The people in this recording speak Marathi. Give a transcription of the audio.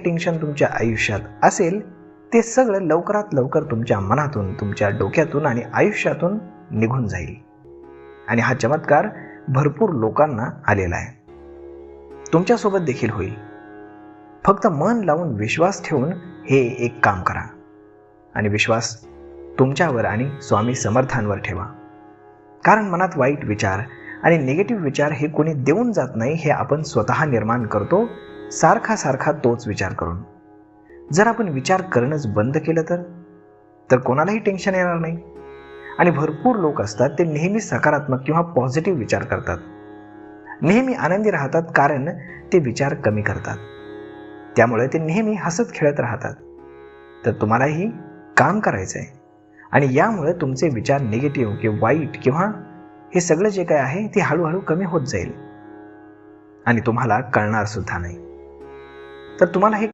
काही टेन्शन तुमच्या आयुष्यात असेल ते सगळं लवकरात लवकर तुमच्या मनातून, तुमच्या डोक्यातून आणि आयुष्यातून निघून जाईल. आणि हा चमत्कार भरपूर लोकांना आलेला आहे. तुमच्यासोबत देखील होईल. फक्त मन लावून विश्वास ठेवून हे एक काम करा आणि विश्वास तुमच्यावर आणि स्वामी समर्थांवर ठेवा. कारण मनात वाईट विचार आणि निगेटिव्ह विचार हे कोणी देऊन जात नाही, हे आपण स्वतः निर्माण करतो सारखा तोच विचार करून. जर आपण विचार करणंच बंद केलं तर कोणालाही टेन्शन येणार नाही. आणि भरपूर लोक असतात ते नेहमी सकारात्मक किंवा पॉझिटिव्ह विचार करतात, नेहमी आनंदी राहतात, कारण ते विचार कमी करतात. त्यामुळे ते नेहमी हसत खेळत राहतात. तर तुम्हालाही काम करायचं आहे आणि यामुळे तुमचे विचार निगेटिव्ह किंवा वाईट किंवा हे सगळं जे काय आहे ते हळूहळू कमी होत जाईल आणि तुम्हाला कळणार सुद्धा नाही. तर तुम्हाला हे